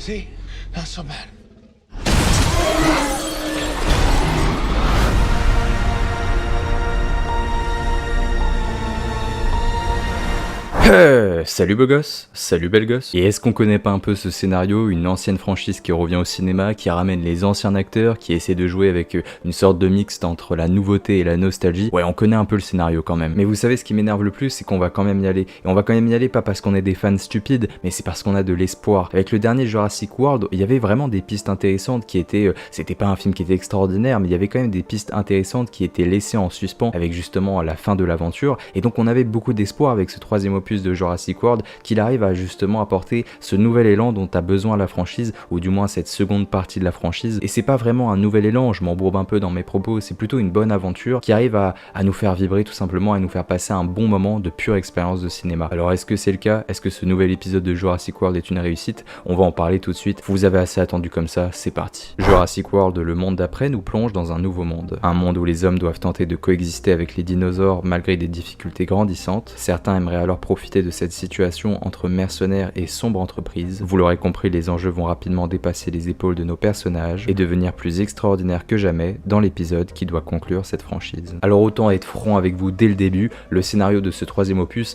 See? Not so bad. Salut beau gosse, salut belle gosse. Et est-ce qu'on connaît pas un peu ce scénario, une ancienne franchise qui revient au cinéma, qui ramène les anciens acteurs, qui essaie de jouer avec une sorte de mixte entre la nouveauté et la nostalgie? Ouais, on connaît un peu le scénario quand même. Mais vous savez ce qui m'énerve le plus, c'est qu'on va quand même y aller. Et on va quand même y aller pas parce qu'on est des fans stupides, mais c'est parce qu'on a de l'espoir. Avec le dernier Jurassic World, il y avait vraiment des pistes intéressantes qui étaient... c'était pas un film qui était extraordinaire, mais il y avait quand même des pistes intéressantes qui étaient laissées en suspens avec justement la fin de l'aventure. Et donc on avait beaucoup d'espoir avec ce troisième opus de Jurassic World, qu'il arrive à justement apporter ce nouvel élan dont a besoin la franchise, ou du moins cette seconde partie de la franchise. Et c'est pas vraiment un nouvel élan, je m'embourbe un peu dans mes propos, c'est plutôt une bonne aventure qui arrive à nous faire vibrer tout simplement, à nous faire passer un bon moment de pure expérience de cinéma. Alors est-ce que c'est le cas? Est-ce que ce nouvel épisode de Jurassic World est une réussite? On va en parler tout de suite, vous avez assez attendu comme ça, c'est parti. Jurassic World, le monde d'après, nous plonge dans un nouveau monde. Un monde où les hommes doivent tenter de coexister avec les dinosaures malgré des difficultés grandissantes. Certains aimeraient alors profiter de cette situation entre mercenaires et sombre entreprise. Vous l'aurez compris, les enjeux vont rapidement dépasser les épaules de nos personnages et devenir plus extraordinaires que jamais dans l'épisode qui doit conclure cette franchise. Alors autant être franc avec vous dès le début, le scénario de ce troisième opus,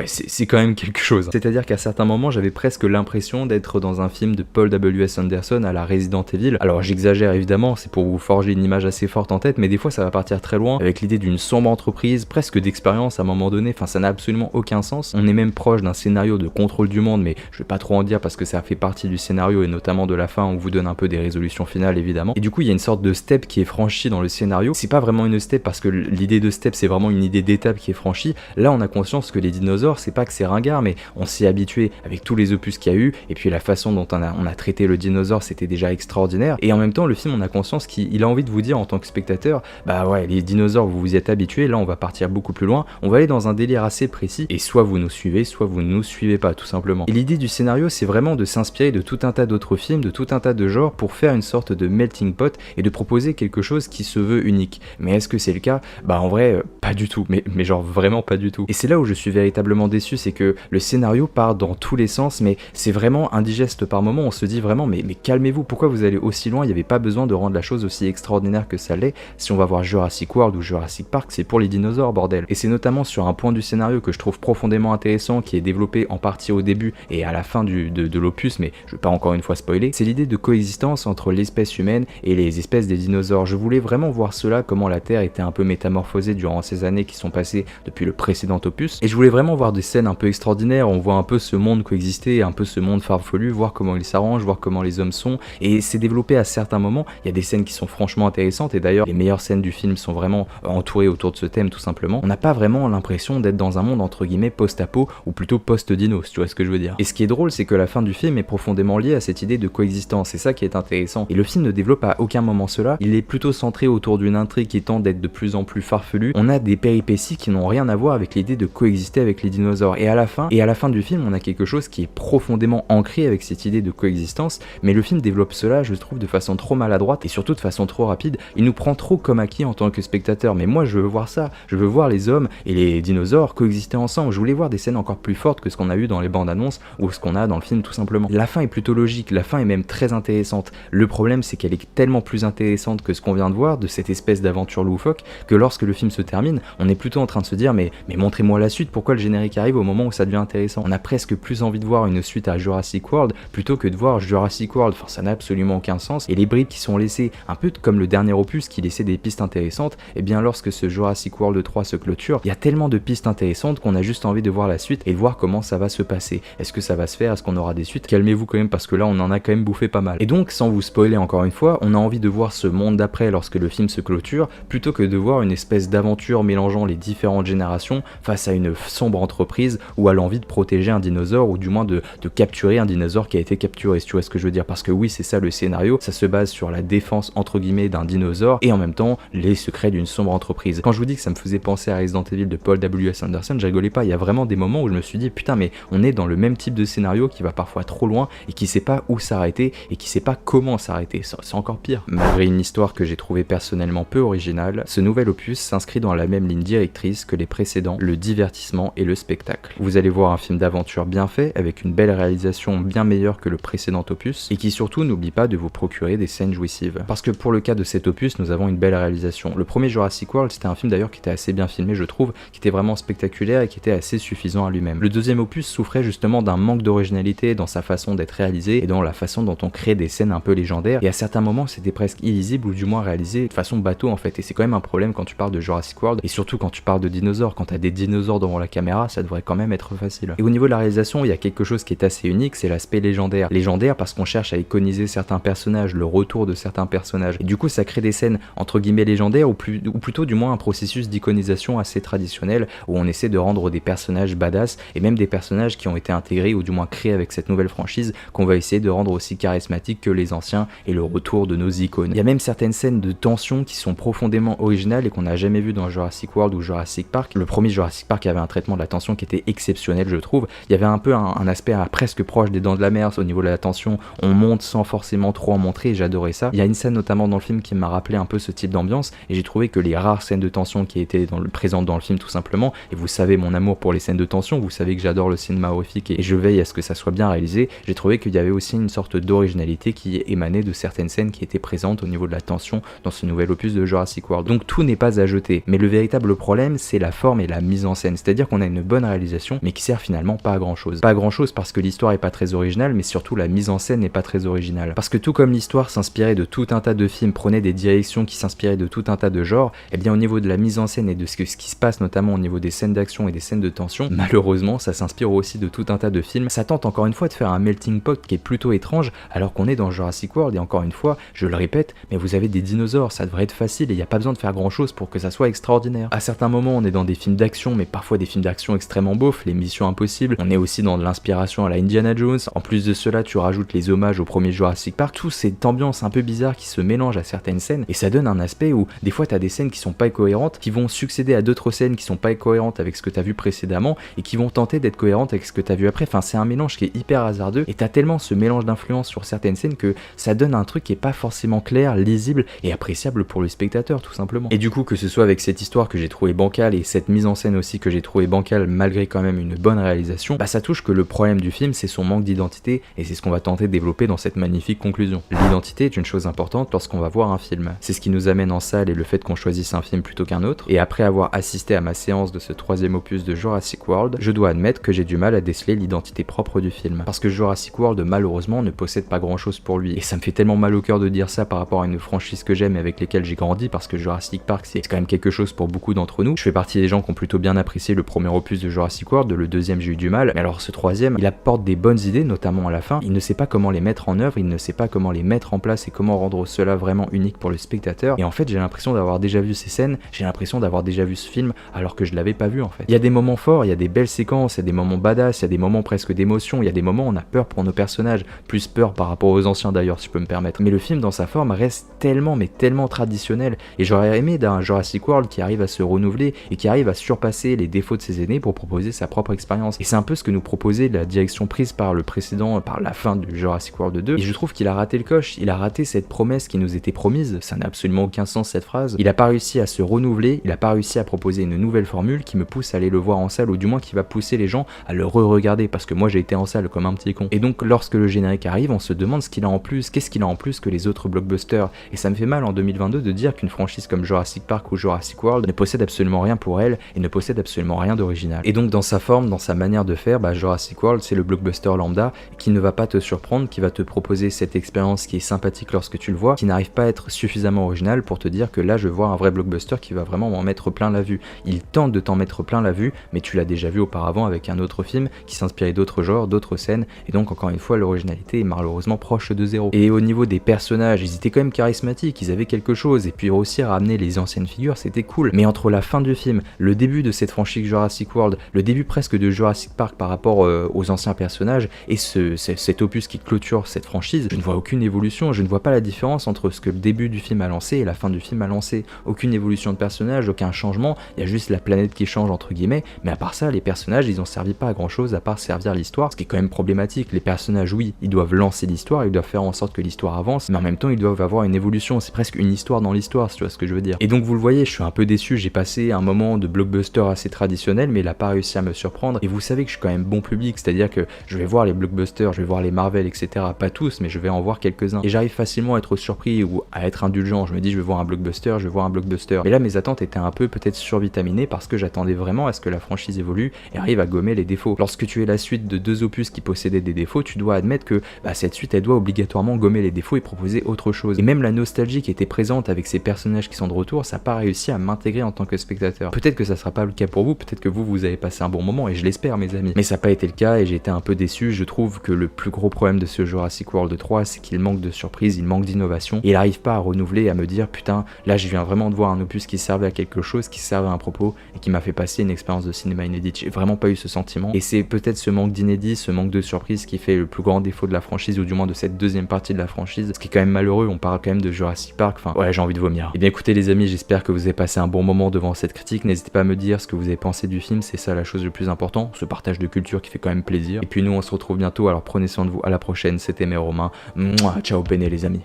c'est quand même quelque chose. C'est-à-dire qu'à certains moments, j'avais presque l'impression d'être dans un film de Paul W.S. Anderson à la Resident Evil. Alors j'exagère évidemment, c'est pour vous forger une image assez forte en tête, mais des fois ça va partir très loin avec l'idée d'une sombre entreprise, presque d'expérience à un moment donné, enfin ça n'a absolument aucun sens. On est même proche d'un scénario de contrôle du monde, mais je vais pas trop en dire parce que ça fait partie du scénario et notamment de la fin, on vous donne un peu des résolutions finales évidemment. Et du coup il y a une sorte de step qui est franchie dans le scénario. C'est pas vraiment une step parce que l'idée de step c'est vraiment une idée d'étape qui est franchie. Là on a conscience que les dinosaures, c'est pas que c'est ringard, mais on s'y est habitué avec tous les opus qu'il y a eu, et puis la façon dont on a traité le dinosaure c'était déjà extraordinaire. Et en même temps le film, on a conscience qu'il a envie de vous dire en tant que spectateur, bah ouais, les dinosaures vous vous y êtes habitués, là on va partir beaucoup plus loin, on va aller dans un délire assez précis, et soit vous nous suivez, soit vous ne nous suivez pas tout simplement. Et l'idée du scénario c'est vraiment de s'inspirer de tout un tas d'autres films, de tout un tas de genres pour faire une sorte de melting pot et de proposer quelque chose qui se veut unique. Mais est-ce que c'est le cas? Bah en vrai pas du tout, mais genre vraiment pas du tout. Et c'est là où je suis véritablement déçu, c'est que le scénario part dans tous les sens, mais c'est vraiment indigeste par moment. On se dit vraiment mais calmez-vous, pourquoi vous allez aussi loin? Il n'y avait pas besoin de rendre la chose aussi extraordinaire que ça l'est. Si on va voir Jurassic World ou Jurassic Park, c'est pour les dinosaures bordel. Et c'est notamment sur un point du scénario que je trouve profondément intéressant, qui est développé en partie au début et à la fin de l'opus, mais je vais pas encore une fois spoiler, c'est l'idée de coexistence entre l'espèce humaine et les espèces des dinosaures. Je voulais vraiment voir cela, comment la Terre était un peu métamorphosée durant ces années qui sont passées depuis le précédent opus, et je voulais vraiment voir des scènes un peu extraordinaires, on voit un peu ce monde coexister, un peu ce monde farfelu, voir comment il s'arrange, voir comment les hommes sont, et c'est développé à certains moments. Il y a des scènes qui sont franchement intéressantes, et d'ailleurs les meilleures scènes du film sont vraiment entourées autour de ce thème tout simplement. On n'a pas vraiment l'impression d'être dans un monde entre guillemets post-apo, ou plutôt post-dino, si tu vois ce que je veux dire. Et ce qui est drôle, c'est que la fin du film est profondément liée à cette idée de coexistence, c'est ça qui est intéressant. Et le film ne développe à aucun moment cela, il est plutôt centré autour d'une intrigue qui tente d'être de plus en plus farfelue. On a des péripéties qui n'ont rien à voir avec l'idée de coexister avec les dinosaures. Et à la fin du film, on a quelque chose qui est profondément ancré avec cette idée de coexistence, mais le film développe cela, je trouve, de façon trop maladroite et surtout de façon trop rapide. Il nous prend trop comme acquis en tant que spectateur, mais moi je veux voir ça, je veux voir les hommes et les dinosaures coexister ensemble. Je voulais voir des scènes encore plus fortes que ce qu'on a eu dans les bandes annonces ou ce qu'on a dans le film tout simplement. La fin est plutôt logique, la fin est même très intéressante. Le problème c'est qu'elle est tellement plus intéressante que ce qu'on vient de voir, de cette espèce d'aventure loufoque, que lorsque le film se termine, on est plutôt en train de se dire mais montrez-moi la suite, pourquoi le générique arrive au moment où ça devient intéressant? On a presque plus envie de voir une suite à Jurassic World plutôt que de voir Jurassic World, enfin ça n'a absolument aucun sens. Et les bribes qui sont laissées, un peu comme le dernier opus qui laissait des pistes intéressantes, et bien lorsque ce Jurassic World 3 se clôture, il y a tellement de pistes intéressantes qu'on a juste envie de voir la suite et de voir comment ça va se passer. Est-ce que ça va se faire? Est-ce qu'on aura des suites? Calmez-vous quand même parce que là on en a quand même bouffé pas mal. Et donc sans vous spoiler encore une fois, on a envie de voir ce monde d'après lorsque le film se clôture, plutôt que de voir une espèce d'aventure mélangeant les différentes générations face à une sombre entreprise ou à l'envie de protéger un dinosaure, ou du moins de capturer un dinosaure qui a été capturé, si tu vois ce que je veux dire. Parce que oui, c'est ça le scénario, ça se base sur la défense entre guillemets d'un dinosaure et en même temps les secrets d'une sombre entreprise. Quand je vous dis que ça me faisait penser à Resident Evil de Paul W.S. Anderson, je rigolais pas, il y a vraiment vraiment des moments où je me suis dit putain mais on est dans le même type de scénario qui va parfois trop loin et qui sait pas où s'arrêter et qui sait pas comment s'arrêter, c'est encore pire. Malgré une histoire que j'ai trouvée personnellement peu originale, ce nouvel opus s'inscrit dans la même ligne directrice que les précédents, le divertissement et le spectacle. Vous allez voir un film d'aventure bien fait, avec une belle réalisation bien meilleure que le précédent opus, et qui surtout n'oublie pas de vous procurer des scènes jouissives. Parce que pour le cas de cet opus, nous avons une belle réalisation. Le premier Jurassic World, c'était un film d'ailleurs qui était assez bien filmé je trouve, qui était vraiment spectaculaire et qui était assez suffisant à lui-même. Le deuxième opus souffrait justement d'un manque d'originalité dans sa façon d'être réalisé et dans la façon dont on crée des scènes un peu légendaires, et à certains moments c'était presque illisible ou du moins réalisé de façon bateau en fait, et c'est quand même un problème quand tu parles de Jurassic World, et surtout quand tu parles de dinosaures, quand t'as des dinosaures devant la caméra, ça devrait quand même être facile. Et au niveau de la réalisation, il y a quelque chose qui est assez unique, c'est l'aspect légendaire. Légendaire parce qu'on cherche à iconiser certains personnages, le retour de certains personnages, et du coup ça crée des scènes entre guillemets légendaires, ou plutôt du moins un processus d'iconisation assez traditionnel, où on essaie de rendre des personnages badass, et même des personnages qui ont été intégrés ou du moins créés avec cette nouvelle franchise, qu'on va essayer de rendre aussi charismatiques que les anciens, et le retour de nos icônes. Il y a même certaines scènes de tension qui sont profondément originales et qu'on n'a jamais vu dans Jurassic World ou Jurassic Park. Le premier Jurassic Park avait un traitement de la tension qui était exceptionnel je trouve. Il y avait un peu un aspect presque proche des Dents de la Mer au niveau de la tension, on monte sans forcément trop en montrer et j'adorais ça. Il y a une scène notamment dans le film qui m'a rappelé un peu ce type d'ambiance, et j'ai trouvé que les rares scènes de tension qui étaient présentes dans le film tout simplement, et vous savez mon amour pour les scènes de tension, vous savez que j'adore le cinéma horrifique et je veille à ce que ça soit bien réalisé, j'ai trouvé qu'il y avait aussi une sorte d'originalité qui émanait de certaines scènes qui étaient présentes au niveau de la tension dans ce nouvel opus de Jurassic World. Donc tout n'est pas à jeter, mais le véritable problème c'est la forme et la mise en scène, c'est-à-dire qu'on a une bonne réalisation mais qui sert finalement pas à grand chose. Pas à grand chose parce que l'histoire est pas très originale, mais surtout la mise en scène n'est pas très originale. Parce que tout comme l'histoire s'inspirait de tout un tas de films, prenait des directions qui s'inspiraient de tout un tas de genres, et bien au niveau de la mise en scène et de ce qui se passe notamment au niveau des scènes d'action et des scènes de tension, malheureusement ça s'inspire aussi de tout un tas de films. Ça tente encore une fois de faire un melting pot qui est plutôt étrange alors qu'on est dans Jurassic World, et encore une fois, je le répète, mais vous avez des dinosaures, ça devrait être facile et il n'y a pas besoin de faire grand chose pour que ça soit extraordinaire. À certains moments on est dans des films d'action, mais parfois des films d'action extrêmement beaufs, les Missions Impossibles, on est aussi dans de l'inspiration à la Indiana Jones, en plus de cela tu rajoutes les hommages au premier Jurassic Park, toute cette ambiance un peu bizarre qui se mélange à certaines scènes, et ça donne un aspect où des fois t'as des scènes qui sont pas cohérentes, qui vont succéder à d'autres scènes qui sont pas cohérentes avec ce que t'as vu précédemment, et qui vont tenter d'être cohérentes avec ce que t'as vu après, enfin c'est un mélange qui est hyper hasardeux, et t'as tellement ce mélange d'influence sur certaines scènes que ça donne un truc qui est pas forcément clair, lisible et appréciable pour le spectateur tout simplement. Et du coup que ce soit avec cette histoire que j'ai trouvé bancale et cette mise en scène aussi que j'ai trouvé bancale malgré quand même une bonne réalisation, bah ça touche que le problème du film c'est son manque d'identité, et c'est ce qu'on va tenter de développer dans cette magnifique conclusion. L'identité est une chose importante lorsqu'on va voir un film. C'est ce qui nous amène en salle et le fait qu'on choisisse un film plutôt qu'un autre, et après avoir assisté à ma séance de ce troisième opus de Jurassic World, je dois admettre que j'ai du mal à déceler l'identité propre du film. Parce que Jurassic World malheureusement ne possède pas grand chose pour lui, et ça me fait tellement mal au cœur de dire ça par rapport à une franchise que j'aime et avec lesquelles j'ai grandi, parce que Jurassic Park c'est quand même quelque chose pour beaucoup d'entre nous. Je fais partie des gens qui ont plutôt bien apprécié le premier opus de Jurassic World, le deuxième j'ai eu du mal, mais alors ce troisième il apporte des bonnes idées, notamment à la fin, il ne sait pas comment les mettre en œuvre, il ne sait pas comment les mettre en place et comment rendre cela vraiment unique pour le spectateur, et en fait j'ai l'impression d'avoir déjà vu ces scènes, j'ai l'impression d'avoir déjà vu ce film alors que je l'avais pas vu en fait. Il y a des moments forts, il y a des belles séquences, il y a des moments badass, il y a des moments presque d'émotion, il y a des moments où on a peur pour nos personnages, plus peur par rapport aux anciens d'ailleurs si je peux me permettre, mais le film dans sa forme reste tellement mais tellement traditionnel, et j'aurais aimé d'un Jurassic World qui arrive à se renouveler et qui arrive à surpasser les défauts de ses aînés pour proposer sa propre expérience, et c'est un peu ce que nous proposait la direction prise par le précédent, par la fin du Jurassic World 2, et je trouve qu'il a raté le coche, il a raté cette promesse qui nous était promise, ça n'a absolument aucun sens cette phrase, il a pas réussi à se renouveler, il a pas réussi à proposer une nouvelle formule qui me pousse à aller le voir en salle, ou du moins qui va pousser les gens à le re-regarder, parce que moi j'ai été en salle comme un petit con. Et donc lorsque le générique arrive, on se demande ce qu'il a en plus, qu'est-ce qu'il a en plus que les autres blockbusters, et ça me fait mal en 2022 de dire qu'une franchise comme Jurassic Park ou Jurassic World ne possède absolument rien pour elle, et ne possède absolument rien d'original. Et donc dans sa forme, dans sa manière de faire, Jurassic World c'est le blockbuster lambda, qui ne va pas te surprendre, qui va te proposer cette expérience qui est sympathique lorsque tu le vois, qui n'arrive pas à être suffisamment original pour te dire que là je vois un vrai blockbuster qui va vraiment m'en mettre plein la vue. Il tente de t'en mettre plein la vue, mais tu l'as déjà vu auparavant avec un autre film qui s'inspirait d'autres genres, d'autres scènes, et donc encore une fois l'originalité est malheureusement proche de zéro. Et au niveau des personnages, ils étaient quand même charismatiques, ils avaient quelque chose, et puis réussir à amener les anciennes figures c'était cool, mais entre la fin du film, le début de cette franchise Jurassic World, le début presque de Jurassic Park par rapport aux anciens personnages, et cet opus qui clôture cette franchise, je ne vois aucune évolution, je ne vois pas la différence entre ce que le début du film a lancé et la fin du film a lancé. Aucune évolution de personnage, aucun changement, il y a juste la planète qui change entre guillemets, mais à part part ça, les personnages, ils ont servi pas à grand chose à part servir l'histoire, ce qui est quand même problématique. Les personnages, oui, ils doivent lancer l'histoire, ils doivent faire en sorte que l'histoire avance, mais en même temps, ils doivent avoir une évolution. C'est presque une histoire dans l'histoire, si tu vois ce que je veux dire. Et donc, vous le voyez, je suis un peu déçu. J'ai passé un moment de blockbuster assez traditionnel, mais il a pas réussi à me surprendre. Et vous savez que je suis quand même bon public, c'est-à-dire que je vais voir les blockbusters, je vais voir les Marvel, etc. Pas tous, mais je vais en voir quelques-uns. Et j'arrive facilement à être surpris ou à être indulgent. Je me dis, je vais voir un blockbuster, je vais voir un blockbuster. Mais là, mes attentes étaient un peu peut-être survitaminées parce que j'attendais vraiment à ce que la franchise évolue et arrive à gommer les défauts. Lorsque tu es la suite de deux opus qui possédaient des défauts, tu dois admettre que cette suite, elle doit obligatoirement gommer les défauts et proposer autre chose. Et même la nostalgie qui était présente avec ces personnages qui sont de retour, ça n'a pas réussi à m'intégrer en tant que spectateur. Peut-être que ça sera pas le cas pour vous, peut-être que vous avez passé un bon moment et je l'espère, mes amis. Mais ça n'a pas été le cas et j'ai été un peu déçu. Je trouve que le plus gros problème de ce Jurassic World 3, c'est qu'il manque de surprise, il manque d'innovation et il n'arrive pas à renouveler, à me dire putain, là je viens vraiment de voir un opus qui servait à quelque chose, qui servait à un propos et qui m'a fait passer une expérience de cinéma inédite. J'ai vraiment pas eu ce sentiment et c'est peut-être ce manque d'inédit, ce manque de surprise qui fait le plus grand défaut de la franchise ou du moins de cette deuxième partie de la franchise, ce qui est quand même malheureux. On parle quand même de Jurassic Park, enfin ouais, j'ai envie de vomir. Et bien écoutez les amis, j'espère que vous avez passé un bon moment devant cette critique. N'hésitez pas à me dire ce que vous avez pensé du film, c'est ça la chose le plus important, ce partage de culture qui fait quand même plaisir. Et puis nous on se retrouve bientôt, alors prenez soin de vous, à la prochaine, c'était mes Romains. Mouah, ciao bene les amis.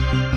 Thank you.